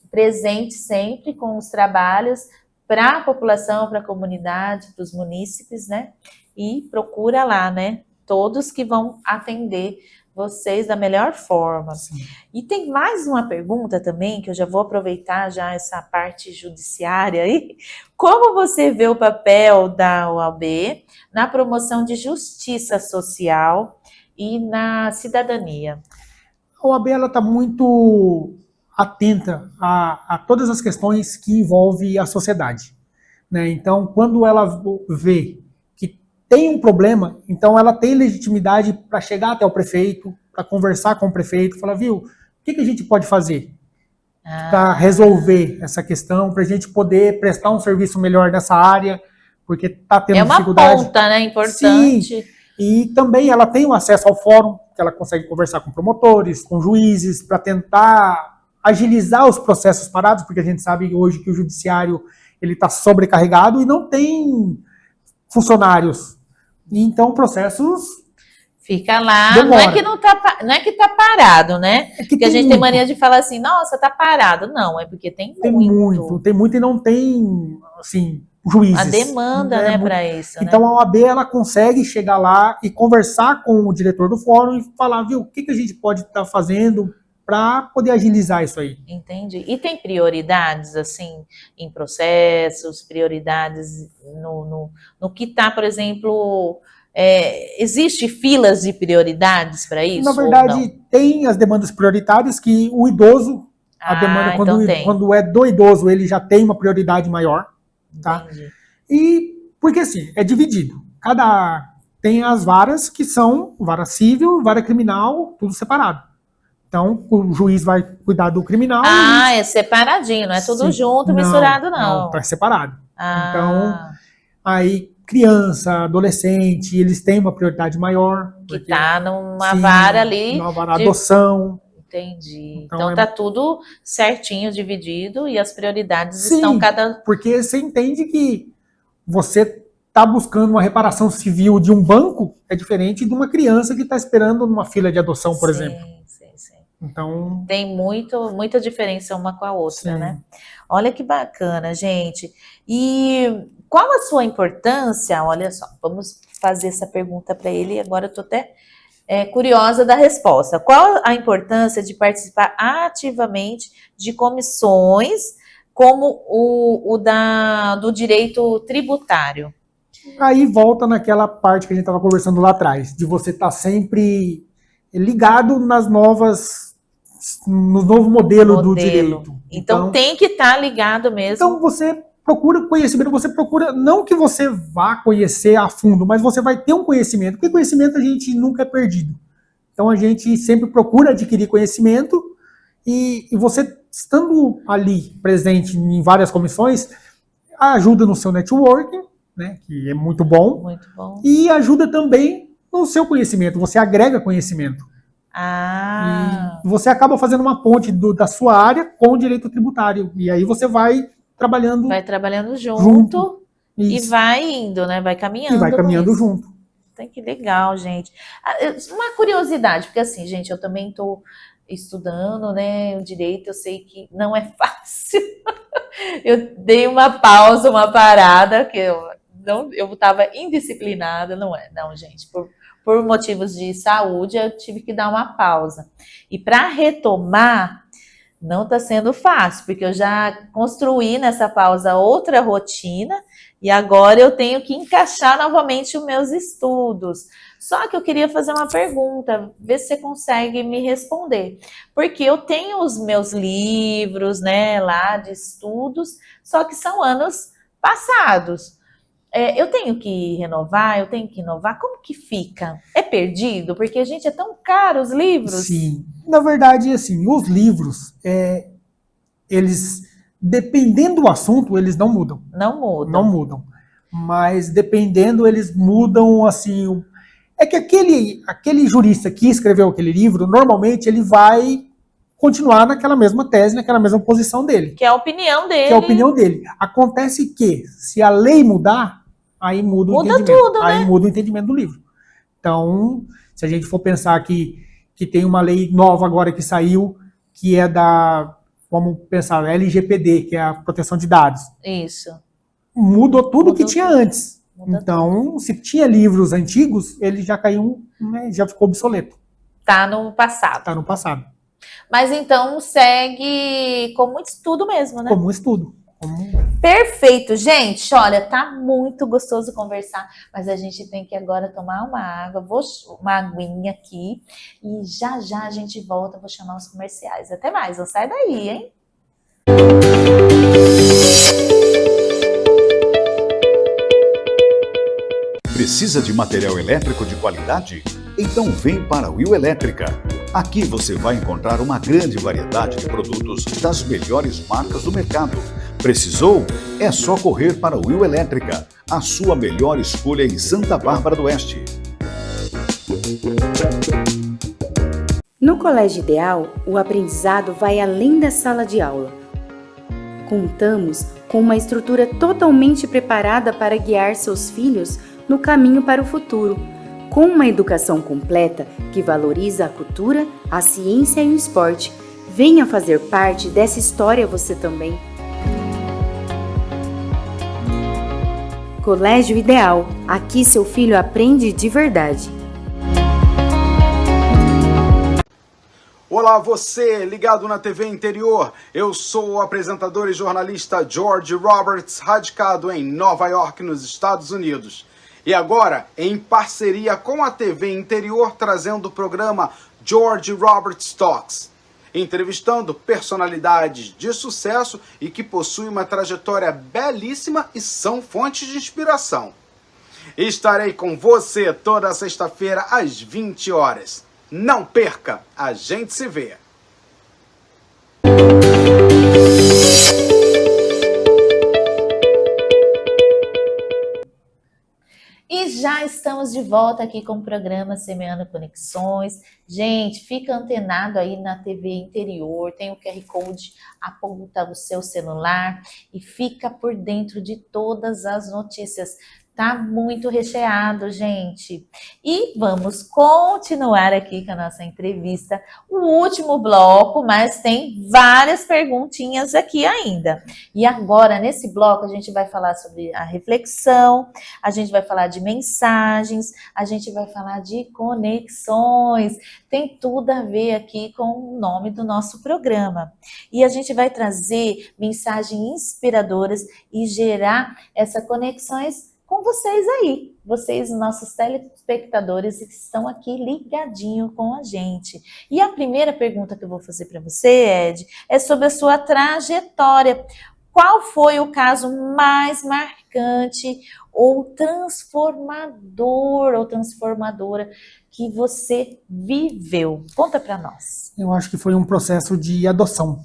presente sempre com os trabalhos para a população, para a comunidade, para os munícipes, né? E procura lá, né? Todos que vão atender vocês da melhor forma. Sim. E tem mais uma pergunta também, que eu já vou aproveitar já essa parte judiciária aí. Como você vê o papel da OAB na promoção de justiça social e na cidadania? A OAB está muito atenta a todas as questões que envolvem a sociedade, né? Então, quando ela vê tem um problema, então ela tem legitimidade para chegar até o prefeito, para conversar com o prefeito, falar, viu, o que a gente pode fazer para resolver essa questão, para a gente poder prestar um serviço melhor nessa área, porque está tendo dificuldade. É uma ponta, né, importante. Sim, e também ela tem o acesso ao fórum, que ela consegue conversar com promotores, com juízes, para tentar agilizar os processos parados, porque a gente sabe hoje que o judiciário ele está sobrecarregado e não tem funcionários. Então, processos... Fica lá, demora. não é que tá parado, né? Porque a gente muito. tem mania de falar assim, nossa, tá parado. Não, é porque tem muito. Tem muito e não tem, assim, juízes. A demanda, né, para isso. Então, né? a OAB, ela consegue chegar lá e conversar com o diretor do fórum e falar, viu, o que a gente pode estar fazendo para poder agilizar isso aí. Entendi. E tem prioridades, assim, em processos, prioridades no que está, por exemplo, existe filas de prioridades para isso? Na verdade, tem as demandas prioritárias que o idoso, a demanda, quando é do idoso, ele já tem uma prioridade maior, tá? Entendi. E, porque assim, é dividido. Tem as varas que são vara civil, vara criminal, tudo separado. Então, o juiz vai cuidar do criminal. É separadinho, não é tudo junto, misturado, não. Não, é separado. Então, aí, criança, adolescente, eles têm uma prioridade maior. Que tá numa vara ali. Numa vara adoção. Entendi. Então tá tudo certinho, dividido, e as prioridades sim, estão cada... porque você entende que você tá buscando uma reparação civil de um banco, é diferente de uma criança que está esperando numa fila de adoção, por exemplo. Então... tem muita diferença uma com a outra, sim. né? Olha que bacana, gente. E qual a sua importância? Olha só, vamos fazer essa pergunta para ele, agora eu tô até curiosa da resposta. Qual a importância de participar ativamente de comissões como do direito tributário? Aí volta naquela parte que a gente estava conversando lá atrás, de você estar sempre ligado no novo modelo do direito. Então tem que estar ligado mesmo. Então você procura conhecimento, você procura, não que você vá conhecer a fundo, mas você vai ter um conhecimento, porque conhecimento a gente nunca é perdido. Então a gente sempre procura adquirir conhecimento e você estando ali presente em várias comissões, ajuda no seu networking, né, que é muito bom. Muito bom. E ajuda também no seu conhecimento, você agrega conhecimento. E você acaba fazendo uma ponte da sua área com o direito tributário. E aí você vai trabalhando junto. E Isso. vai indo, né? Vai caminhando. E vai caminhando com isso. junto. Tem que legal, gente. Uma curiosidade, porque assim, gente, eu também estou estudando, né, o direito, eu sei que não é fácil. Eu dei uma pausa, uma parada, que eu estava indisciplinada, não, gente, por motivos de saúde, eu tive que dar uma pausa. E para retomar, não está sendo fácil, porque eu já construí nessa pausa outra rotina, e agora eu tenho que encaixar novamente os meus estudos. Só que eu queria fazer uma pergunta, ver se você consegue me responder. Porque eu tenho os meus livros, né, lá de estudos, só que são anos passados. Eu tenho que renovar, eu tenho que inovar, como que fica? É perdido? Porque, gente, é tão caro os livros. Sim, na verdade, assim, os livros, eles, dependendo do assunto, eles não mudam. Não mudam. Não mudam. Mas dependendo, eles mudam, assim. É que aquele jurista que escreveu aquele livro, normalmente ele vai continuar naquela mesma tese, naquela mesma posição dele. Que é a opinião dele. Que é a opinião dele. Acontece que, se a lei mudar, aí muda o entendimento. Tudo, né? Aí muda o entendimento do livro. Então, se a gente for pensar que tem uma lei nova agora que saiu, que é vamos pensar, LGPD, que é a proteção de dados. Isso. Mudou tudo que tinha antes. Muda então, se tinha livros antigos, ele já caiu, né, já ficou obsoleto. Tá no passado. Tá no passado. Mas então segue como estudo mesmo, né? Como estudo. Perfeito, gente. Olha, tá muito gostoso conversar, mas a gente tem que agora tomar uma água, uma aguinha aqui, e já já a gente volta, vou chamar os comerciais. Até mais, não sai daí, hein? Precisa de material elétrico de qualidade? Então vem para a Will Elétrica. Aqui você vai encontrar uma grande variedade de produtos das melhores marcas do mercado. Precisou? É só correr para a Will Elétrica, a sua melhor escolha em Santa Bárbara do Oeste. No Colégio Ideal, o aprendizado vai além da sala de aula. Contamos com uma estrutura totalmente preparada para guiar seus filhos no caminho para o futuro, com uma educação completa que valoriza a cultura, a ciência e o esporte. Venha fazer parte dessa história você também. Colégio Ideal, aqui seu filho aprende de verdade. Olá, você ligado na TV Interior. Eu sou o apresentador e jornalista George Roberts, radicado em Nova York, nos Estados Unidos. E agora, em parceria com a TV Interior, trazendo o programa George Roberts Talks, entrevistando personalidades de sucesso e que possuem uma trajetória belíssima e são fontes de inspiração. Estarei com você toda sexta-feira às 20 horas. Não perca, a gente se vê. E já estamos de volta aqui com o programa Semeando Conexões. Gente, fica antenado aí na TV Interior, tem o QR Code, aponta o seu celular e fica por dentro de todas as notícias. Tá muito recheado, gente. E vamos continuar aqui com a nossa entrevista, o último bloco, mas tem várias perguntinhas aqui ainda. E agora, nesse bloco, a gente vai falar sobre a reflexão, a gente vai falar de mensagens, a gente vai falar de conexões. Tem tudo a ver aqui com o nome do nosso programa. E a gente vai trazer mensagens inspiradoras e gerar essas conexões com vocês aí, vocês, nossos telespectadores que estão aqui ligadinho com a gente. E a primeira pergunta que eu vou fazer para você, Ed, é sobre a sua trajetória. Qual foi o caso mais marcante ou transformador ou transformadora que você viveu? Conta para nós. Eu acho que foi um processo de adoção.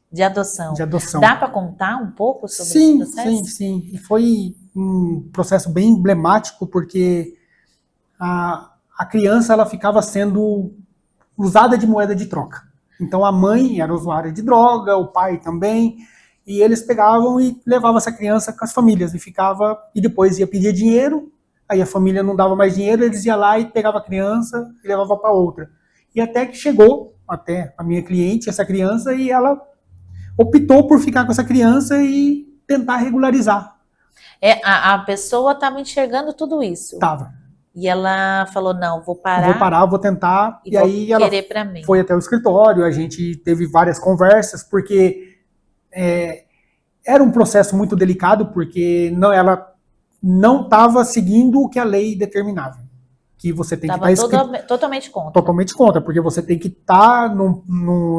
De adoção. De adoção. Dá para contar um pouco sobre esse processo? Sim. E foi um processo bem emblemático, porque a criança ela ficava sendo usada de moeda de troca. Então a mãe era usuária de droga, o pai também, e eles pegavam e levavam essa criança com as famílias, e depois ia pedir dinheiro, aí a família não dava mais dinheiro, eles iam lá e pegavam a criança e levavam para outra. E até que chegou até a minha cliente, essa criança, e ela optou por ficar com essa criança e tentar regularizar. A pessoa estava enxergando tudo isso. Tava. E ela falou, não, vou parar. Vou tentar. E aí vou ela querer pra mim. foi até o escritório, a gente teve várias conversas, porque era um processo muito delicado, porque ela não estava seguindo o que a lei determinava. Que você tem que estar totalmente contra. Totalmente contra, porque você tem que estar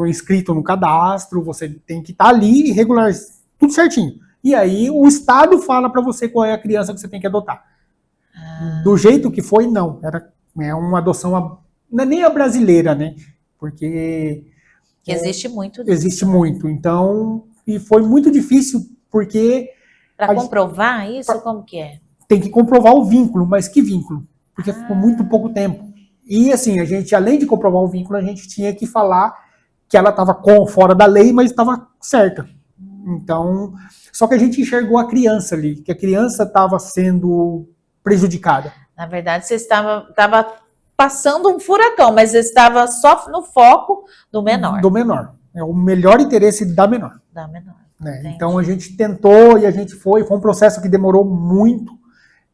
inscrito no cadastro, você tem que estar ali e regular tudo certinho. E aí o Estado fala para você qual é a criança que você tem que adotar. Do jeito que foi, não. É uma adoção, não é nem a brasileira, né? Porque existe muito disso. Existe muito. Então, e foi muito difícil, porque... Para comprovar isso, como que é? Tem que comprovar o vínculo, mas que vínculo? Porque ficou muito pouco tempo. E assim, a gente, além de comprovar o vínculo, a gente tinha que falar que ela estava fora da lei, mas estava certa. Então, só que a gente enxergou a criança ali, que a criança estava sendo prejudicada. Na verdade, você estava passando um furacão, mas você estava só no foco do menor. Do menor. É o melhor interesse da menor. Da menor. Né? Então a gente tentou e a gente foi um processo que demorou muito.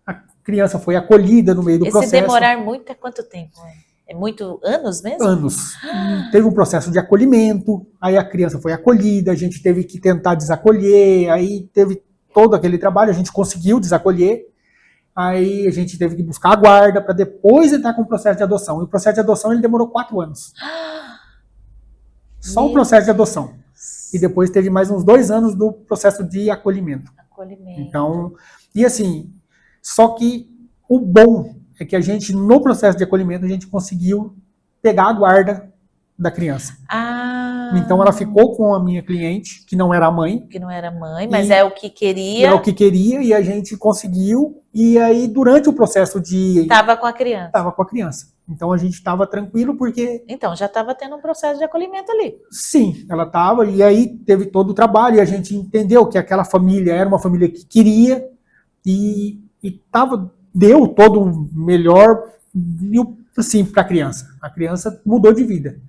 A criança foi acolhida no meio do processo. Esse demorar muito é quanto tempo? É muito anos mesmo? Anos. Teve um processo de acolhimento, aí a criança foi acolhida, a gente teve que tentar desacolher, aí teve todo aquele trabalho, a gente conseguiu desacolher, aí a gente teve que buscar a guarda para depois entrar com o processo de adoção. E o processo de adoção ele demorou 4 anos. Só o processo de adoção. E depois teve mais uns 2 anos do processo de acolhimento. Então, e assim, só que o bom é que a gente, no processo de acolhimento, a gente conseguiu pegar a guarda da criança. Então ela ficou com a minha cliente, que não era a mãe. Que não era mãe, mas é o que queria. É o que queria, e a gente conseguiu. E aí, durante o processo de... Estava com a criança. Estava com a criança. Então a gente estava tranquilo, porque... Então, já estava tendo um processo de acolhimento ali. Sim, ela estava, e aí teve todo o trabalho, e a gente entendeu que aquela família era uma família que queria, e deu todo o melhor, assim, para a criança. A criança mudou de vida.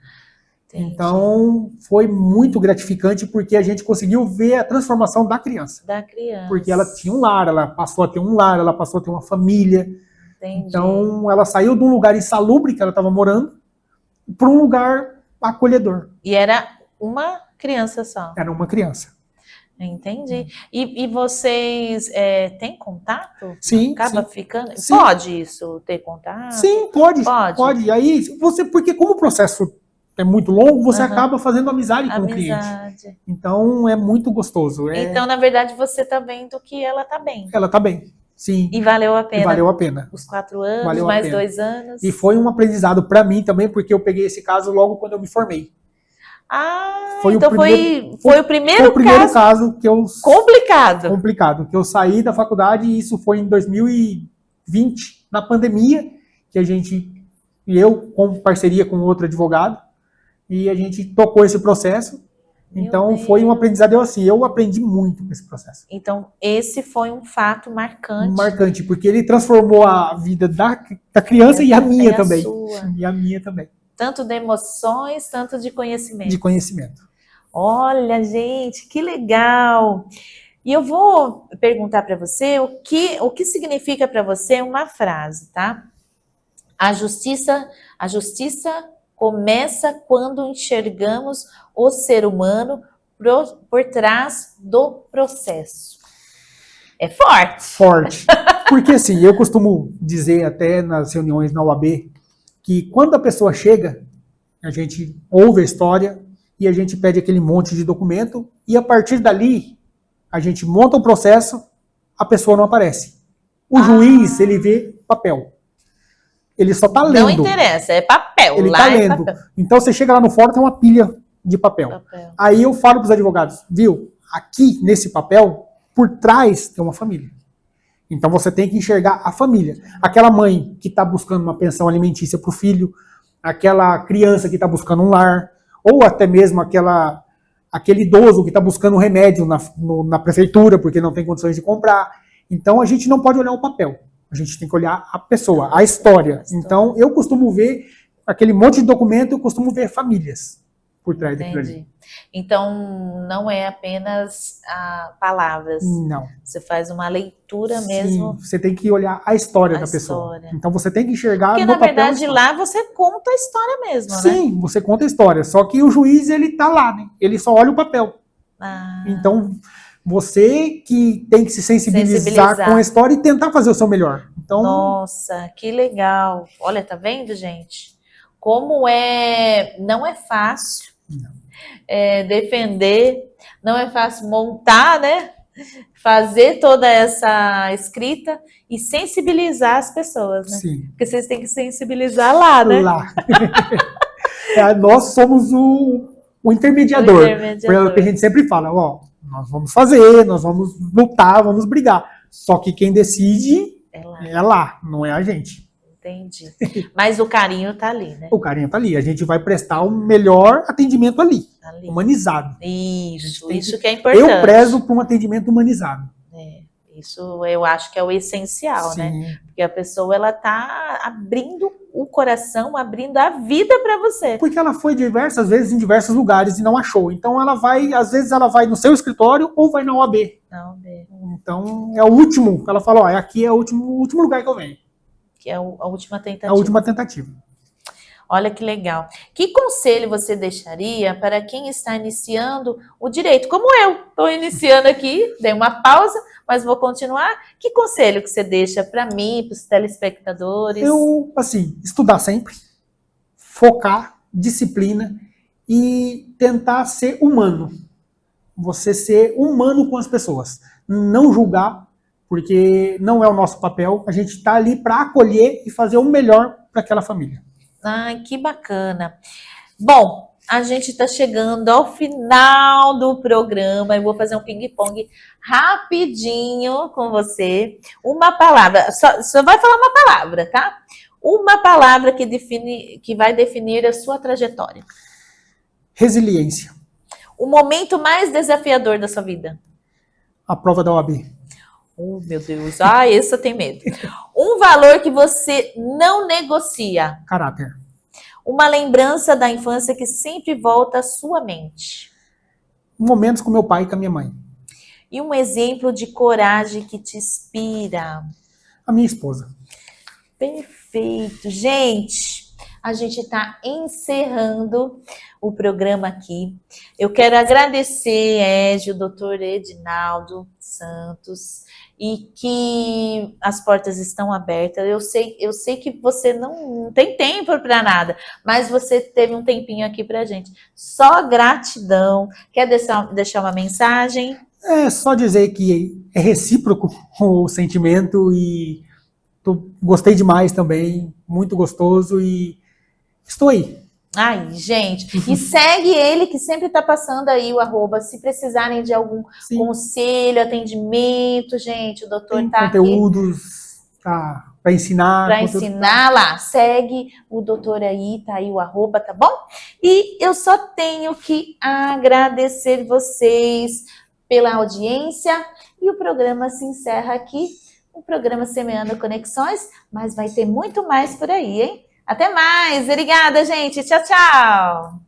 Entendi. Então, foi muito gratificante, porque a gente conseguiu ver a transformação da criança. Da criança. Porque ela tinha um lar, ela passou a ter um lar, ela passou a ter uma família. Entendi. Então, ela saiu de um lugar insalubre que ela estava morando para um lugar acolhedor. E era uma criança só? Era uma criança. Entendi. E vocês têm contato? Sim. Acaba sim. ficando? Sim. Pode isso, ter contato? Sim, pode. Aí, porque como o processo é muito longo, você acaba fazendo amizade com o cliente. Então, é muito gostoso. Então, na verdade, você está vendo que ela está bem. Ela está bem. Sim. E valeu a pena. E valeu a pena. Os 4 anos, valeu mais 2 anos. E foi um aprendizado para mim também, porque eu peguei esse caso logo quando eu me formei. Foi o primeiro caso que eu... Complicado. Que eu saí da faculdade, e isso foi em 2020, na pandemia, que eu, com parceria com outro advogado, e a gente tocou esse processo. Então, foi um aprendizado, eu aprendi muito com esse processo. Então, esse foi um fato marcante. Marcante, porque ele transformou a vida da criança e a minha também. E a minha também. Tanto de emoções, tanto de conhecimento. De conhecimento. Olha, gente, que legal! E eu vou perguntar para você o que significa para você uma frase, tá? A justiça começa quando enxergamos o ser humano por trás do processo. É forte. Forte. Porque assim, eu costumo dizer até nas reuniões na UAB, que quando a pessoa chega, a gente ouve a história e a gente pede aquele monte de documento, e a partir dali, a gente monta o processo, a pessoa não aparece. O juiz, ele vê papel. Ele só tá lendo. Não interessa, é papel. Ele tá lendo. Então você chega lá no fórum, tem uma pilha de papel. Aí eu falo pros advogados, viu? Aqui, nesse papel, por trás tem uma família. Então você tem que enxergar a família. Aquela mãe que está buscando uma pensão alimentícia para o filho, aquela criança que está buscando um lar, ou até mesmo aquela aquele idoso que está buscando remédio na prefeitura porque não tem condições de comprar. Então a gente não pode olhar o papel, a gente tem que olhar a pessoa, a história. Então eu costumo ver aquele monte de documento, eu costumo ver famílias por trás daquilo ali. Então não é apenas palavras. Não. Você faz uma leitura mesmo. Você tem que olhar a história da pessoa. Então você tem que enxergar porque, no papel. Porque na verdade lá você conta a história mesmo, né? Sim, você conta a história. Só que o juiz, ele tá lá, né? Ele só olha o papel. Então você que tem que se sensibilizar com a história e tentar fazer o seu melhor. Então... Nossa, que legal. Olha, tá vendo, gente? Como não é fácil defender, não é fácil montar, né? Fazer toda essa escrita e sensibilizar as pessoas, né? Sim. Porque vocês têm que sensibilizar lá, né? Lá. Nós somos o intermediador. Porque a gente sempre fala, ó, nós vamos fazer, nós vamos lutar, vamos brigar. Só que quem decide é lá, não é a gente. Entendi. Mas o carinho tá ali, né? O carinho tá ali. A gente vai prestar o melhor atendimento ali. Humanizado. Isso que é importante. Eu prezo por um atendimento humanizado. Isso eu acho que é o essencial, né? Porque a pessoa, ela tá abrindo o coração, abrindo a vida para você. Porque ela foi diversas vezes em diversos lugares e não achou. Então ela vai, às vezes ela vai no seu escritório ou vai na OAB. Então é o último. Ela fala, ó, aqui é o último lugar que eu venho. Que é a última tentativa. A última tentativa. Olha que legal. Que conselho você deixaria para quem está iniciando o direito? Como eu estou iniciando aqui, dei uma pausa, mas vou continuar. Que conselho que você deixa para mim, para os telespectadores? Eu, assim, estudar sempre, focar, disciplina e tentar ser humano. Você ser humano com as pessoas. Não julgar, porque não é o nosso papel. A gente está ali para acolher e fazer o melhor para aquela família. Ai, que bacana. Bom, a gente está chegando ao final do programa. Eu vou fazer um ping-pong rapidinho com você. Uma palavra, só vai falar uma palavra, tá? Uma palavra que vai definir a sua trajetória. Resiliência. O momento mais desafiador da sua vida. A prova da OAB. Oh, meu Deus. Esse eu tenho medo. Um valor que você não negocia. Caráter. Uma lembrança da infância que sempre volta à sua mente. Momentos com meu pai e com a minha mãe. E um exemplo de coragem que te inspira. A minha esposa. Perfeito. Gente, a gente está encerrando o programa aqui. Eu quero agradecer, o doutor Edinaldo Santos, e que as portas estão abertas. Eu sei que você não tem tempo para nada, mas você teve um tempinho aqui para a gente. Só gratidão. Quer deixar uma mensagem? É só dizer que é recíproco o sentimento e gostei demais também, muito gostoso e estou aí. Ai, gente, e segue ele que sempre tá passando aí o @ se precisarem de algum conselho, atendimento, gente, o doutor tem tá conteúdos para ensinar. Para ensinar lá, segue o doutor aí, tá aí o @, tá bom? E eu só tenho que agradecer vocês pela audiência e o programa se encerra aqui, o programa Semeando Conexões, mas vai ter muito mais por aí, hein? Até mais. Obrigada, gente. Tchau, tchau.